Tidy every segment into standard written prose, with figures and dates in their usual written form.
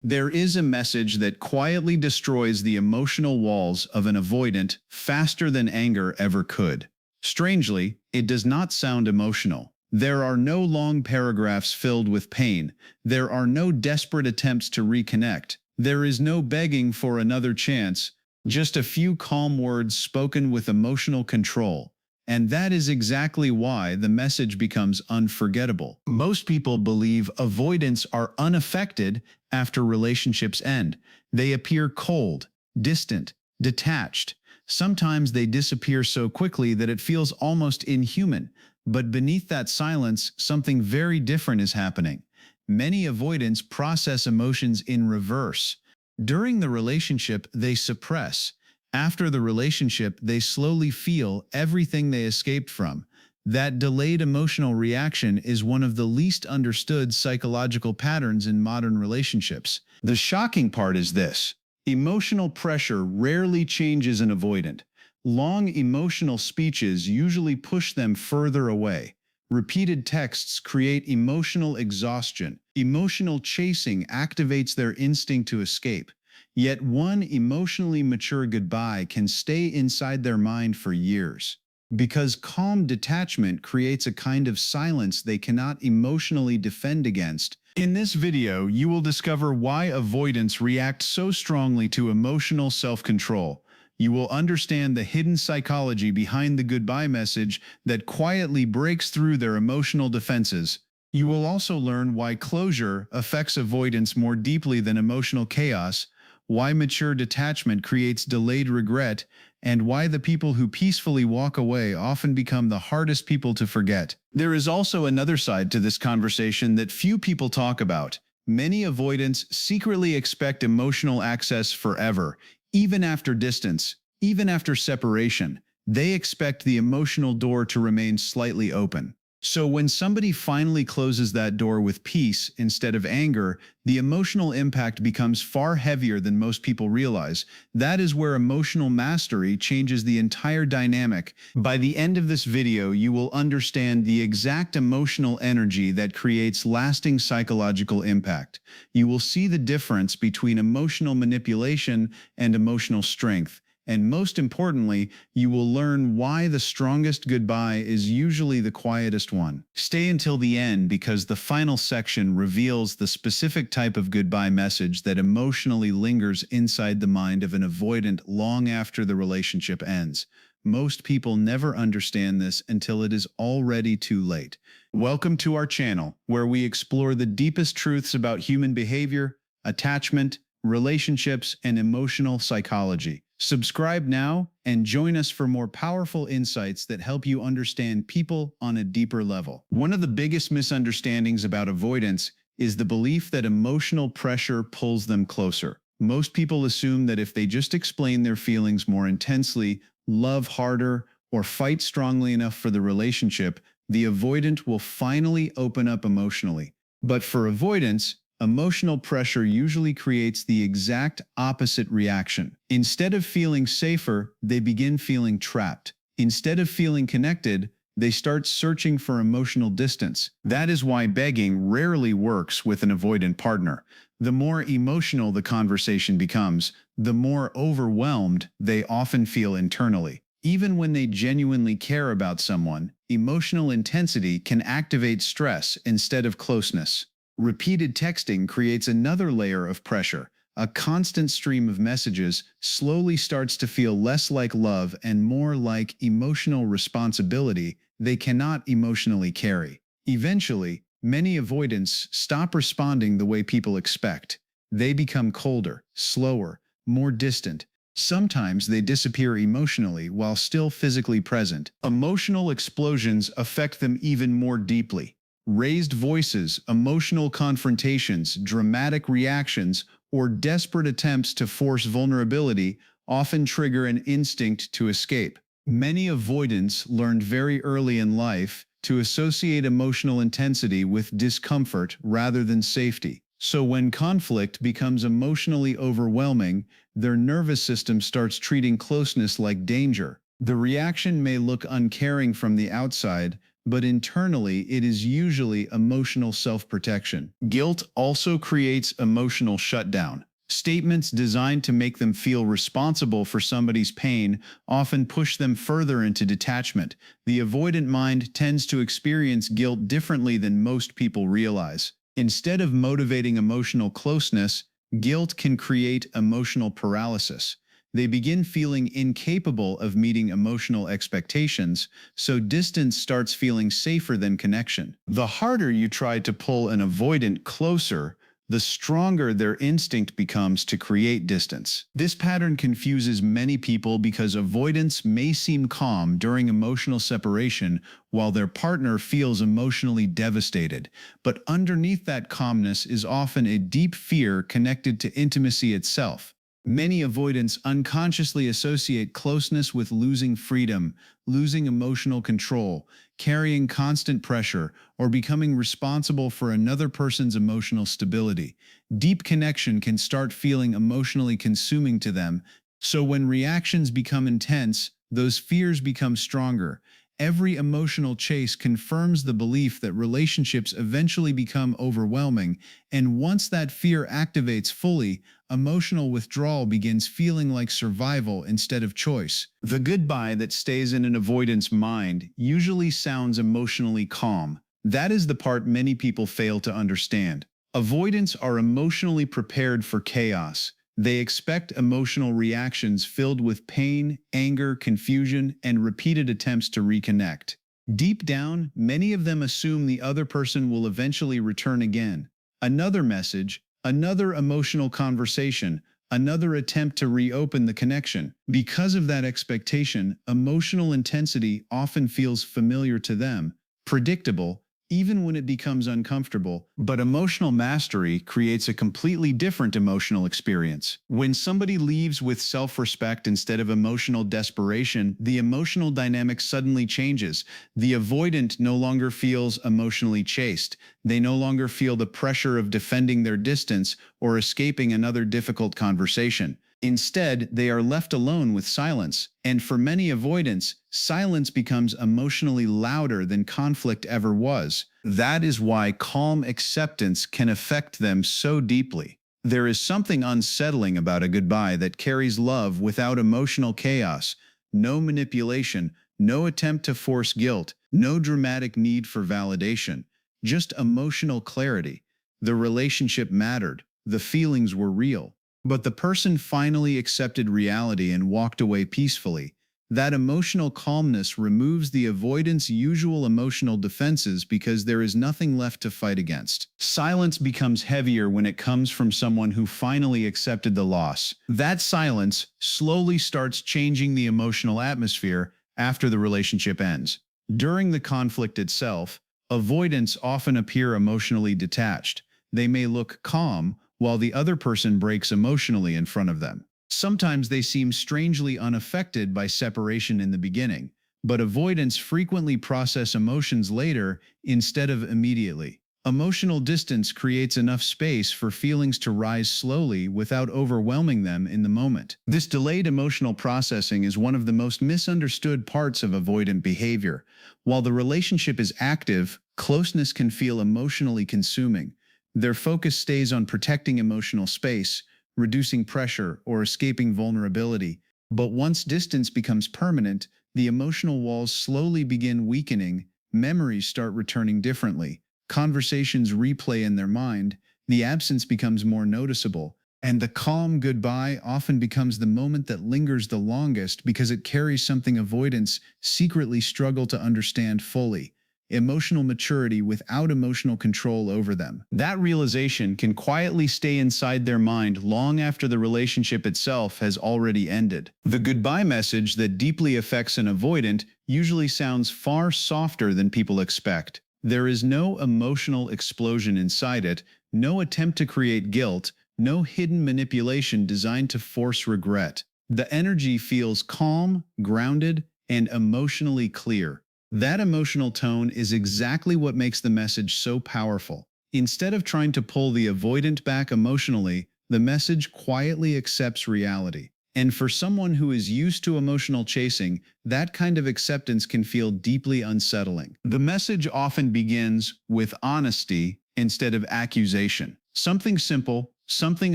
There is a message that quietly destroys the emotional walls of an avoidant faster than anger ever could. Strangely, it does not sound emotional. There are no long paragraphs filled with pain. There are no desperate attempts to reconnect. There is no begging for another chance, just a few calm words spoken with emotional control. And that is exactly why the message becomes unforgettable. Most people believe avoidants are unaffected after relationships end. They appear cold, distant, detached. Sometimes they disappear so quickly that it feels almost inhuman. But beneath that silence, something very different is happening. Many avoidants process emotions in reverse. During the relationship, they suppress. After the relationship, they slowly feel everything they escaped from. That delayed emotional reaction is one of the least understood psychological patterns in modern relationships. The shocking part is this: emotional pressure rarely changes an avoidant. Long emotional speeches usually push them further away. Repeated texts create emotional exhaustion. Emotional chasing activates their instinct to escape. Yet one emotionally mature goodbye can stay inside their mind for years. Because calm detachment creates a kind of silence they cannot emotionally defend against. In this video, you will discover why avoidants react so strongly to emotional self-control. You will understand the hidden psychology behind the goodbye message that quietly breaks through their emotional defenses. You will also learn why closure affects avoidance more deeply than emotional chaos, why mature detachment creates delayed regret, and why the people who peacefully walk away often become the hardest people to forget. There is also another side to this conversation that few people talk about. Many avoidants secretly expect emotional access forever, even after distance, even after separation. They expect the emotional door to remain slightly open. So when somebody finally closes that door with peace instead of anger, the emotional impact becomes far heavier than most people realize. That is where emotional mastery changes the entire dynamic. By the end of this video, you will understand the exact emotional energy that creates lasting psychological impact. You will see the difference between emotional manipulation and emotional strength. And most importantly, you will learn why the strongest goodbye is usually the quietest one. Stay until the end because the final section reveals the specific type of goodbye message that emotionally lingers inside the mind of an avoidant long after the relationship ends. Most people never understand this until it is already too late. Welcome to our channel, where we explore the deepest truths about human behavior, attachment, relationships, and emotional psychology. Subscribe now and join us for more powerful insights that help you understand people on a deeper level. One of the biggest misunderstandings about avoidance is the belief that emotional pressure pulls them closer. Most people assume that if they just explain their feelings more intensely, love harder, or fight strongly enough for the relationship, the avoidant will finally open up emotionally. But for avoidance, emotional pressure usually creates the exact opposite reaction. Instead of feeling safer, they begin feeling trapped. Instead of feeling connected, they start searching for emotional distance. That is why begging rarely works with an avoidant partner. The more emotional the conversation becomes, the more overwhelmed they often feel internally. Even when they genuinely care about someone, emotional intensity can activate stress instead of closeness. Repeated texting creates another layer of pressure. A constant stream of messages slowly starts to feel less like love and more like emotional responsibility they cannot emotionally carry. Eventually, many avoidants stop responding the way people expect. They become colder, slower, more distant. Sometimes they disappear emotionally while still physically present. Emotional explosions affect them even more deeply. Raised voices, emotional confrontations, dramatic reactions, or desperate attempts to force vulnerability often trigger an instinct to escape. Many avoidants learned very early in life to associate emotional intensity with discomfort rather than safety. So when conflict becomes emotionally overwhelming, their nervous system starts treating closeness like danger. The reaction may look uncaring from the outside, but internally it is usually emotional self-protection. Guilt also creates emotional shutdown. Statements designed to make them feel responsible for somebody's pain often push them further into detachment. The avoidant mind tends to experience guilt differently than most people realize. Instead of motivating emotional closeness, guilt can create emotional paralysis. They begin feeling incapable of meeting emotional expectations, so distance starts feeling safer than connection. The harder you try to pull an avoidant closer, the stronger their instinct becomes to create distance. This pattern confuses many people because avoidants may seem calm during emotional separation while their partner feels emotionally devastated. But underneath that calmness is often a deep fear connected to intimacy itself. Many avoidants unconsciously associate closeness with losing freedom, losing emotional control, carrying constant pressure, or becoming responsible for another person's emotional stability. Deep connection can start feeling emotionally consuming to them, so when reactions become intense, those fears become stronger. Every emotional chase confirms the belief that relationships eventually become overwhelming, and once that fear activates fully, emotional withdrawal begins feeling like survival instead of choice. The goodbye that stays in an avoidant's mind usually sounds emotionally calm. That is the part many people fail to understand. Avoidants are emotionally prepared for chaos. They expect emotional reactions filled with pain, anger, confusion, and repeated attempts to reconnect. Deep down, many of them assume the other person will eventually return again. Another message, another emotional conversation, another attempt to reopen the connection. Because of that expectation, emotional intensity often feels familiar to them, predictable, even when it becomes uncomfortable. But emotional mastery creates a completely different emotional experience. When somebody leaves with self-respect instead of emotional desperation, the emotional dynamic suddenly changes. The avoidant no longer feels emotionally chased. They no longer feel the pressure of defending their distance or escaping another difficult conversation. Instead, they are left alone with silence, and for many avoidants, silence becomes emotionally louder than conflict ever was. That is why calm acceptance can affect them so deeply. There is something unsettling about a goodbye that carries love without emotional chaos, no manipulation, no attempt to force guilt, no dramatic need for validation, just emotional clarity. The relationship mattered, the feelings were real. But the person finally accepted reality and walked away peacefully. That emotional calmness removes the avoidant's usual emotional defenses because there is nothing left to fight against. Silence becomes heavier when it comes from someone who finally accepted the loss. That silence slowly starts changing the emotional atmosphere after the relationship ends. During the conflict itself, avoidants often appear emotionally detached. They may look calm, while the other person breaks emotionally in front of them. Sometimes they seem strangely unaffected by separation in the beginning, but avoidants frequently process emotions later instead of immediately. Emotional distance creates enough space for feelings to rise slowly without overwhelming them in the moment. This delayed emotional processing is one of the most misunderstood parts of avoidant behavior. While the relationship is active, closeness can feel emotionally consuming. Their focus stays on protecting emotional space, reducing pressure, or escaping vulnerability. But once distance becomes permanent, the emotional walls slowly begin weakening, memories start returning differently, conversations replay in their mind, the absence becomes more noticeable, and the calm goodbye often becomes the moment that lingers the longest because it carries something avoidants secretly struggle to understand fully: emotional maturity without emotional control over them. That realization can quietly stay inside their mind long after the relationship itself has already ended. The goodbye message that deeply affects an avoidant usually sounds far softer than people expect. There is no emotional explosion inside it, no attempt to create guilt, no hidden manipulation designed to force regret. The energy feels calm, grounded, and emotionally clear. That emotional tone is exactly what makes the message so powerful. Instead of trying to pull the avoidant back emotionally, the message quietly accepts reality. And for someone who is used to emotional chasing, that kind of acceptance can feel deeply unsettling. The message often begins with honesty instead of accusation. Something simple, something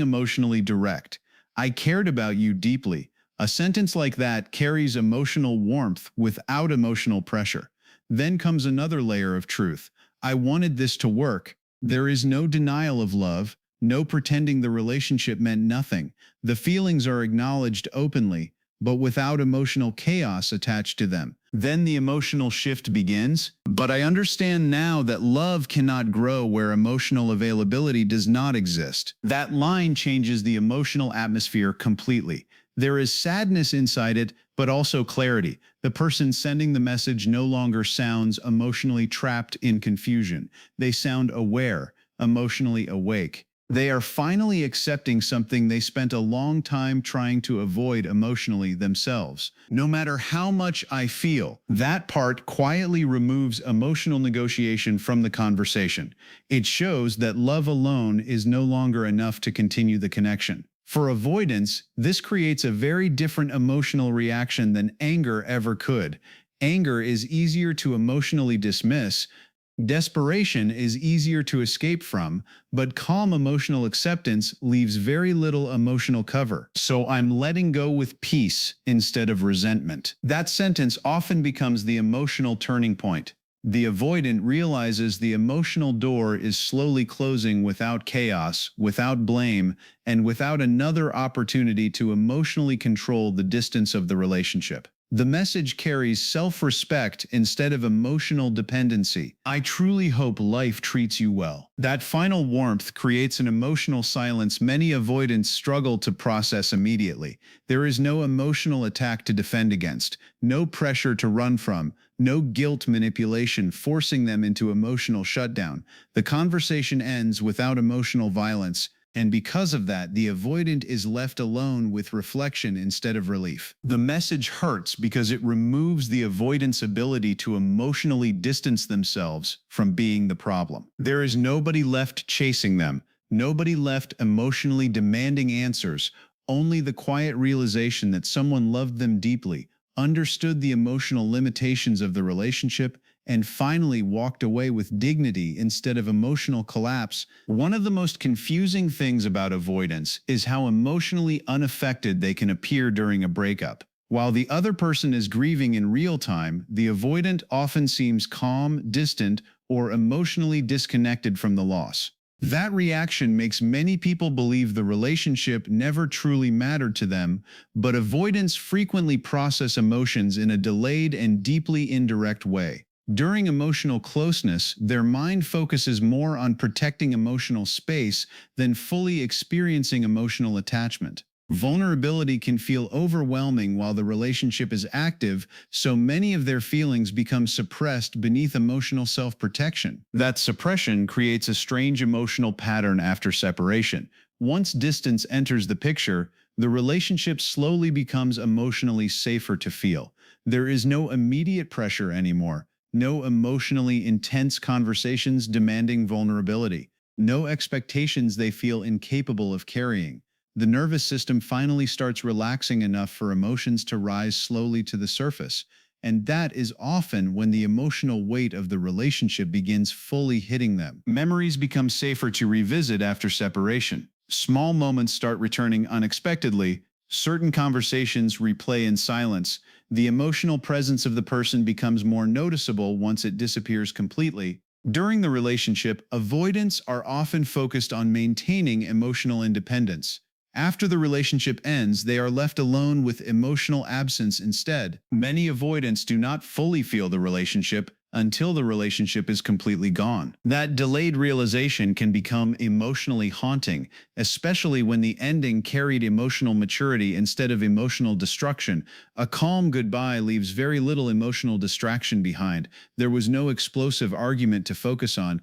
emotionally direct. I cared about you deeply. A sentence like that carries emotional warmth without emotional pressure. Then comes another layer of truth. I wanted this to work. There is no denial of love, no pretending the relationship meant nothing. The feelings are acknowledged openly, but without emotional chaos attached to them. Then the emotional shift begins. But I understand now that love cannot grow where emotional availability does not exist. That line changes the emotional atmosphere completely. There is sadness inside it, but also clarity. The person sending the message no longer sounds emotionally trapped in confusion. They sound aware, emotionally awake. They are finally accepting something they spent a long time trying to avoid emotionally themselves. No matter how much I feel, that part quietly removes emotional negotiation from the conversation. It shows that love alone is no longer enough to continue the connection. For avoidance, this creates a very different emotional reaction than anger ever could. Anger is easier to emotionally dismiss. Desperation is easier to escape from, but calm emotional acceptance leaves very little emotional cover. So I'm letting go with peace instead of resentment. That sentence often becomes the emotional turning point. The avoidant realizes the emotional door is slowly closing without chaos, without blame, and without another opportunity to emotionally control the distance of the relationship. The message carries self-respect instead of emotional dependency. I truly hope life treats you well. That final warmth creates an emotional silence many avoidants struggle to process immediately. There is no emotional attack to defend against, no pressure to run from, no guilt manipulation forcing them into emotional shutdown. The conversation ends without emotional violence, and because of that, the avoidant is left alone with reflection instead of relief. The message hurts because it removes the avoidant's ability to emotionally distance themselves from being the problem. There is nobody left chasing them, nobody left emotionally demanding answers, only the quiet realization that someone loved them deeply, understood the emotional limitations of the relationship, and finally walked away with dignity instead of emotional collapse. One of the most confusing things about avoidance is how emotionally unaffected they can appear during a breakup. While the other person is grieving in real time, the avoidant often seems calm, distant, or emotionally disconnected from the loss. That reaction makes many people believe the relationship never truly mattered to them, but avoidants frequently process emotions in a delayed and deeply indirect way. During emotional closeness, their mind focuses more on protecting emotional space than fully experiencing emotional attachment. Vulnerability can feel overwhelming while the relationship is active, so many of their feelings become suppressed beneath emotional self-protection. That suppression creates a strange emotional pattern after separation. Once distance enters the picture, the relationship slowly becomes emotionally safer to feel. There is no immediate pressure anymore. No emotionally intense conversations demanding vulnerability. No expectations they feel incapable of carrying. The nervous system finally starts relaxing enough for emotions to rise slowly to the surface. And that is often when the emotional weight of the relationship begins fully hitting them. Memories become safer to revisit after separation. Small moments start returning unexpectedly. Certain conversations replay in silence. The emotional presence of the person becomes more noticeable once it disappears completely. During the relationship, avoidants are often focused on maintaining emotional independence. After the relationship ends, they are left alone with emotional absence instead. Many avoidants do not fully feel the relationship until the relationship is completely gone. That delayed realization can become emotionally haunting, especially when the ending carried emotional maturity instead of emotional destruction. A calm goodbye leaves very little emotional distraction behind. There was no explosive argument to focus on.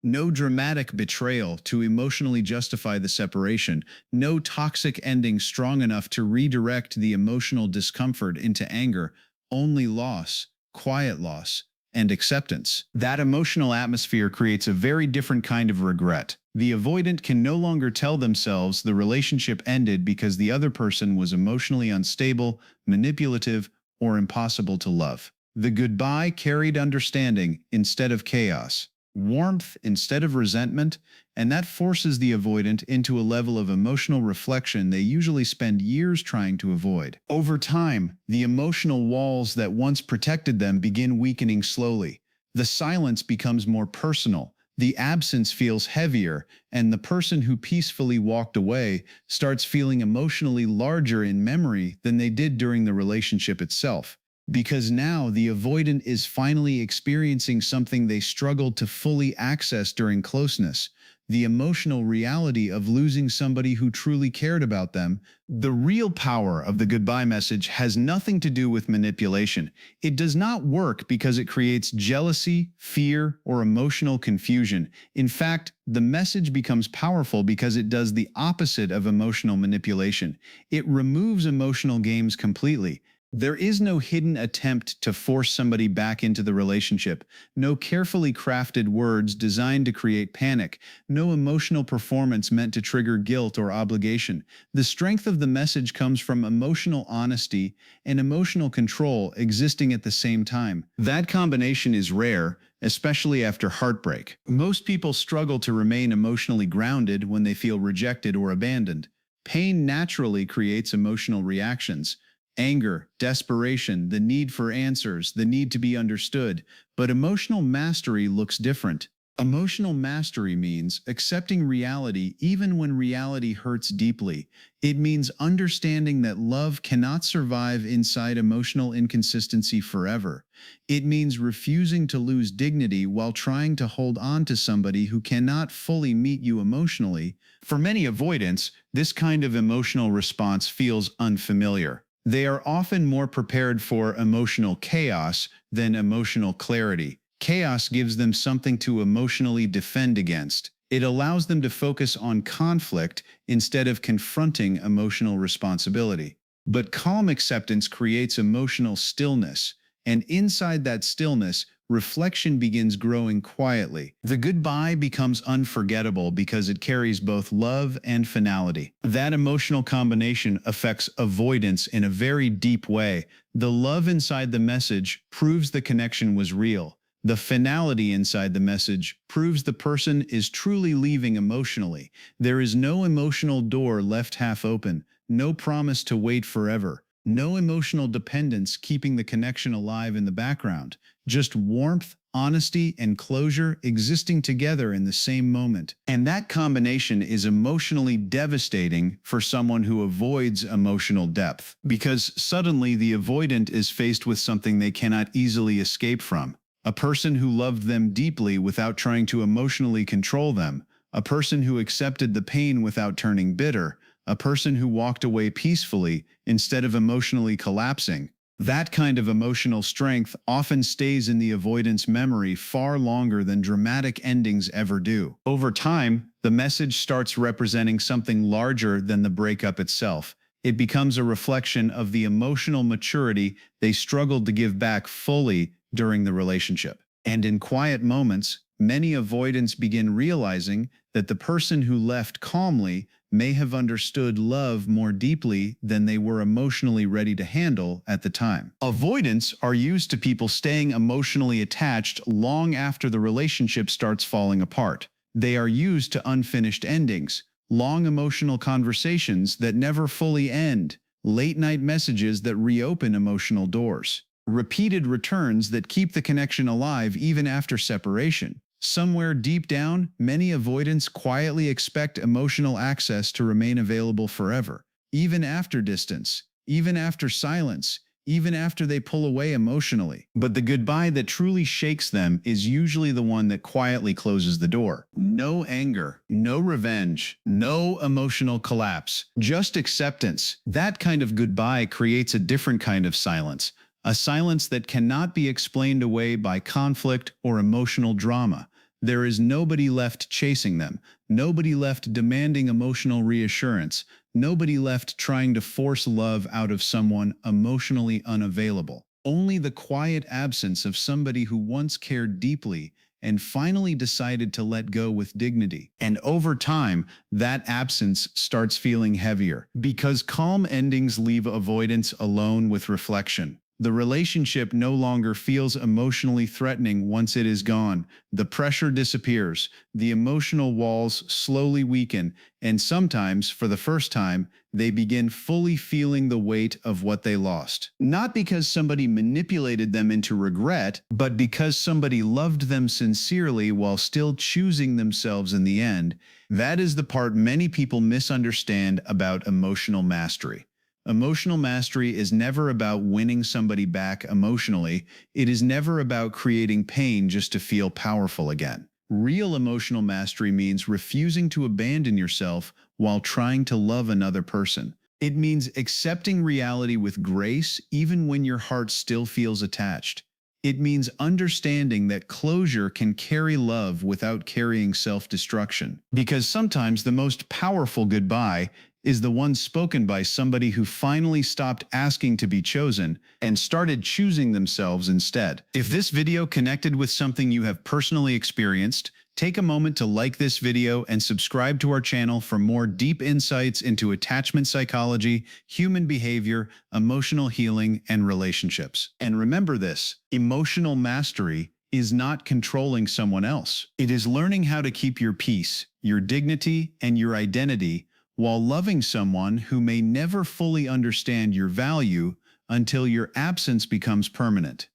No dramatic betrayal to emotionally justify the separation, no toxic ending strong enough to redirect the emotional discomfort into anger, only loss, quiet loss, and acceptance. That emotional atmosphere creates a very different kind of regret. The avoidant can no longer tell themselves the relationship ended because the other person was emotionally unstable, manipulative, or impossible to love. The goodbye carried understanding instead of chaos, warmth instead of resentment, and that forces the avoidant into a level of emotional reflection they usually spend years trying to avoid. Over time, the emotional walls that once protected them begin weakening slowly. The silence becomes more personal, the absence feels heavier, and the person who peacefully walked away starts feeling emotionally larger in memory than they did during the relationship itself. Because now the avoidant is finally experiencing something they struggled to fully access during closeness, the emotional reality of losing somebody who truly cared about them. The real power of the goodbye message has nothing to do with manipulation. It does not work because it creates jealousy, fear, or emotional confusion. In fact, the message becomes powerful because it does the opposite of emotional manipulation. It removes emotional games completely. There is no hidden attempt to force somebody back into the relationship, no carefully crafted words designed to create panic, no emotional performance meant to trigger guilt or obligation. The strength of the message comes from emotional honesty and emotional control existing at the same time. That combination is rare, especially after heartbreak. Most people struggle to remain emotionally grounded when they feel rejected or abandoned. Pain naturally creates emotional reactions. Anger, desperation, the need for answers, the need to be understood. But emotional mastery looks different. Emotional mastery means accepting reality even when reality hurts deeply. It means understanding that love cannot survive inside emotional inconsistency forever. It means refusing to lose dignity while trying to hold on to somebody who cannot fully meet you emotionally. For many avoidants, this kind of emotional response feels unfamiliar. They are often more prepared for emotional chaos than emotional clarity. Chaos gives them something to emotionally defend against. It allows them to focus on conflict instead of confronting emotional responsibility. But calm acceptance creates emotional stillness, and inside that stillness, reflection begins growing quietly. The goodbye becomes unforgettable because it carries both love and finality. That emotional combination affects avoidance in a very deep way. The love inside the message proves the connection was real. The finality inside the message proves the person is truly leaving emotionally. There is no emotional door left half open, no promise to wait forever, no emotional dependence keeping the connection alive in the background. Just warmth, honesty, and closure existing together in the same moment. And that combination is emotionally devastating for someone who avoids emotional depth, because suddenly the avoidant is faced with something they cannot easily escape from. A person who loved them deeply without trying to emotionally control them, a person who accepted the pain without turning bitter, a person who walked away peacefully instead of emotionally collapsing. That kind of emotional strength often stays in the avoidant's memory far longer than dramatic endings ever do. Over time, the message starts representing something larger than the breakup itself. It becomes a reflection of the emotional maturity they struggled to give back fully during the relationship. And in quiet moments, many avoidants begin realizing that the person who left calmly may have understood love more deeply than they were emotionally ready to handle at the time. Avoidants are used to people staying emotionally attached long after the relationship starts falling apart. They are used to unfinished endings, long emotional conversations that never fully end, late-night messages that reopen emotional doors, repeated returns that keep the connection alive even after separation. Somewhere deep down, many avoidants quietly expect emotional access to remain available forever, even after distance, even after silence, even after they pull away emotionally. But the goodbye that truly shakes them is usually the one that quietly closes the door. No anger, no revenge, no emotional collapse, just acceptance. That kind of goodbye creates a different kind of silence. A silence that cannot be explained away by conflict or emotional drama. There is nobody left chasing them, nobody left demanding emotional reassurance, nobody left trying to force love out of someone emotionally unavailable. only the quiet absence of somebody who once cared deeply and finally decided to let go with dignity. And over time, that absence starts feeling heavier because calm endings leave avoidance alone with reflection. The relationship no longer feels emotionally threatening once it is gone. The pressure disappears, the emotional walls slowly weaken, and sometimes, for the first time, they begin fully feeling the weight of what they lost. Not because somebody manipulated them into regret, but because somebody loved them sincerely while still choosing themselves in the end. That is the part many people misunderstand about emotional mastery. Emotional mastery is never about winning somebody back emotionally. It is never about creating pain just to feel powerful again. Real emotional mastery means refusing to abandon yourself while trying to love another person. It means accepting reality with grace even when your heart still feels attached. It means understanding that closure can carry love without carrying self-destruction. Because sometimes the most powerful goodbye is the one spoken by somebody who finally stopped asking to be chosen and started choosing themselves instead. If this video connected with something you have personally experienced, take a moment to like this video and subscribe to our channel for more deep insights into attachment psychology, human behavior, emotional healing, and relationships. And remember this, emotional mastery is not controlling someone else. It is learning how to keep your peace, your dignity, and your identity while loving someone who may never fully understand your value until your absence becomes permanent.